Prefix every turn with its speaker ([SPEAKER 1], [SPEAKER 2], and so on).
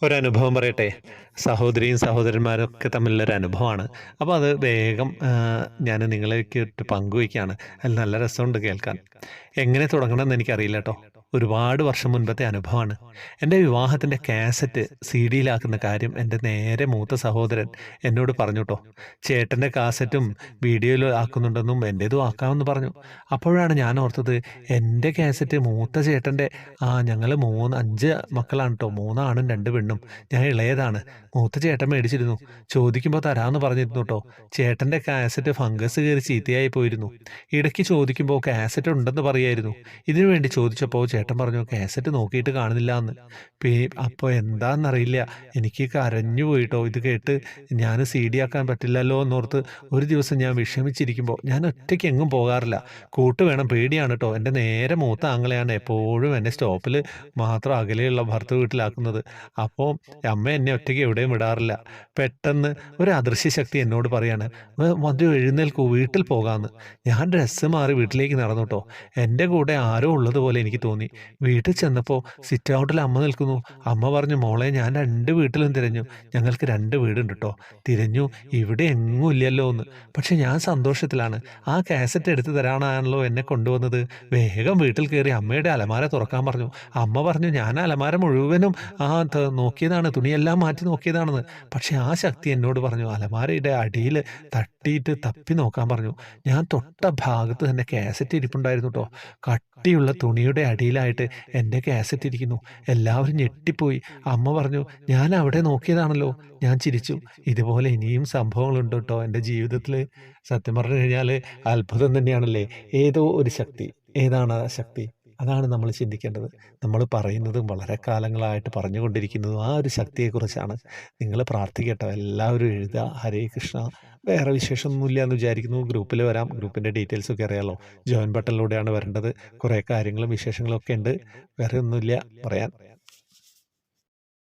[SPEAKER 1] ഒരനുഭവം പറയട്ടെ. സഹോദരിയും സഹോദരന്മാരൊക്കെ തമ്മിലുള്ളൊരു അനുഭവമാണ്. അപ്പോൾ അത് വേഗം ഞാൻ നിങ്ങളേക്കായിട്ട് പങ്കുവയ്ക്കുകയാണ്. അതിൽ നല്ല രസമുണ്ട് കേൾക്കാൻ. എങ്ങനെ തുടങ്ങണമെന്ന് എനിക്കറിയില്ല ട്ടോ. ഒരുപാട് വർഷം മുൻപത്തെ അനുഭവമാണ്. എൻ്റെ വിവാഹത്തിൻ്റെ കാസറ്റ് സിഡിയിലാക്കുന്ന കാര്യം എൻ്റെ നേരെ മൂത്ത സഹോദരൻ എന്നോട് പറഞ്ഞു ട്ടോ. ചേട്ടൻ്റെ കാസറ്റും വീഡിയോയിൽ ആക്കുന്നുണ്ടെന്നും എൻ്റേതും ആക്കാമെന്ന് പറഞ്ഞു. അപ്പോഴാണ് ഞാൻ ഓർത്തത് എൻ്റെ കാസറ്റ് മൂത്ത ചേട്ടൻ്റെ ഞങ്ങൾ 5 മക്കളാണ് ട്ടോ. 3 ആണും 2 പെണ്ണും. ഞാൻ ഇളയതാണ്. മൂത്ത ചേട്ടൻ മേടിച്ചിരുന്നു. ചോദിക്കുമ്പോൾ തരാമെന്ന് പറഞ്ഞിരുന്നു ട്ടോ. ചേട്ടൻ്റെ കാസറ്റ് ഫംഗസ് കയറി ചീത്തയായി പോയിരുന്നു. ഇടയ്ക്ക് ചോദിക്കുമ്പോൾ കാസറ്റ് ഉണ്ടെന്ന് പറയായിരുന്നു. ഇതിനു വേണ്ടി ചോദിച്ചപ്പോൾ ചേട്ടൻ പറഞ്ഞു കാസറ്റ് നോക്കിയിട്ട് കാണുന്നില്ല എന്ന്. അപ്പോൾ എന്താണെന്നറിയില്ല. എനിക്ക് കരഞ്ഞു പോയിട്ടോ. ഇത് കേട്ട് ഞാൻ CD ആക്കാൻ പറ്റില്ലല്ലോ എന്നോർത്ത് ഒരു ദിവസം ഞാൻ വിഷമിച്ചിരിക്കുമ്പോൾ ഞാൻ ഒറ്റയ്ക്ക് എങ്ങും പോകാറില്ല. കൂട്ട് വേണം, പേടിയാണ് ട്ടോ. എൻ്റെ നേരെ മൂത്ത ആങ്ങളെയാണ് എപ്പോഴും എന്നെ സ്റ്റോപ്പിൽ മാത്രം അകലെയുള്ള ഭർത്തൃ വീട്ടിലാക്കുന്നത്. അപ്പോൾ അമ്മ എന്നെ ഒറ്റയ്ക്ക് എവിടെയും വിടാറില്ല. പെട്ടെന്ന് ഒരു അദൃശ്യ ശക്തി എന്നോട് പറയാണ്, മധു എഴുന്നേൽക്കൂ, വീട്ടിൽ പോകാമെന്ന്. ഞാൻ ഡ്രസ്സ് മാറി വീട്ടിലേക്ക് നടന്നു ട്ടോ. എൻ്റെ കൂടെ ആരോ ഉള്ളതുപോലെ എനിക്ക് തോന്നി. വീട്ടിൽ ചെന്നപ്പോൾ സിറ്റ് ഔട്ടിൽ അമ്മ നിൽക്കുന്നു. അമ്മ പറഞ്ഞു, മോളെ ഞാൻ 2 വീട്ടിലും തിരഞ്ഞു. ഞങ്ങൾക്ക് 2 വീടുണ്ട് ട്ടോ. തിരഞ്ഞു, ഇവിടെ എങ്ങും ഇല്ലല്ലോ എന്ന്. പക്ഷെ ഞാൻ സന്തോഷത്തിലാണ്. ആ കാസറ്റ് എടുത്തു തരാനാണല്ലോ എന്നെ കൊണ്ടുവന്നത്. വേഗം വീട്ടിൽ കയറി അമ്മയുടെ അലമാര തുറക്കാൻ പറഞ്ഞു. അമ്മ പറഞ്ഞു ഞാൻ അലമാര മുഴുവനും നോക്കിയതാണ്, തുണിയെല്ലാം മാറ്റി നോക്കിയതാണെന്ന്. പക്ഷെ ആ ശക്തി എന്നോട് പറഞ്ഞു അലമാരയുടെ അടിയിൽ തട്ടിയിട്ട് തപ്പി നോക്കാൻ പറഞ്ഞു. ഞാൻ തൊട്ട ഭാഗത്ത് തന്നെ കാസറ്റ് ഇരിപ്പുണ്ടായിരുന്നു ട്ടോ. കട്ടിയുള്ള തുണിയുടെ അടിയിലായിട്ട് എൻ്റെ കാസറ്റ് ഇരിക്കുന്നു. എല്ലാവരും ഞെട്ടിപ്പോയി. അമ്മ പറഞ്ഞു ഞാൻ അവിടെ നോക്കിയതാണല്ലോ. ഞാൻ ചിരിച്ചു. ഇതുപോലെ ഇനിയും സംഭവങ്ങളുണ്ട് കേട്ടോ എൻ്റെ ജീവിതത്തിൽ. സത്യം പറഞ്ഞു കഴിഞ്ഞാൽ അത്ഭുതം തന്നെയാണല്ലേ. ഏതോ ഒരു ശക്തി. ഏതാണ് ആ ശക്തി? അതാണ് നമ്മൾ ചിന്തിക്കേണ്ടത്. നമ്മൾ പറയുന്നതും വളരെ കാലങ്ങളായിട്ട് പറഞ്ഞുകൊണ്ടിരിക്കുന്നതും ആ ഒരു ശക്തിയെക്കുറിച്ചാണ്. നിങ്ങൾ പ്രാർത്ഥിക്കട്ടോ. എല്ലാവരും എഴുതുക. ഹരേ കൃഷ്ണ. വേറെ വിശേഷമൊന്നുമില്ല എന്ന് വിചാരിക്കുന്നു. ഗ്രൂപ്പിൽ വരാം. ഗ്രൂപ്പിൻ്റെ ഡീറ്റെയിൽസൊക്കെ അറിയാമല്ലോ. ജോയിൻ ബട്ടണിലൂടെയാണ് വരേണ്ടത്. കുറേ കാര്യങ്ങളും വിശേഷങ്ങളും ഒക്കെ ഉണ്ട്. വേറെ ഒന്നുമില്ല പറയാൻ.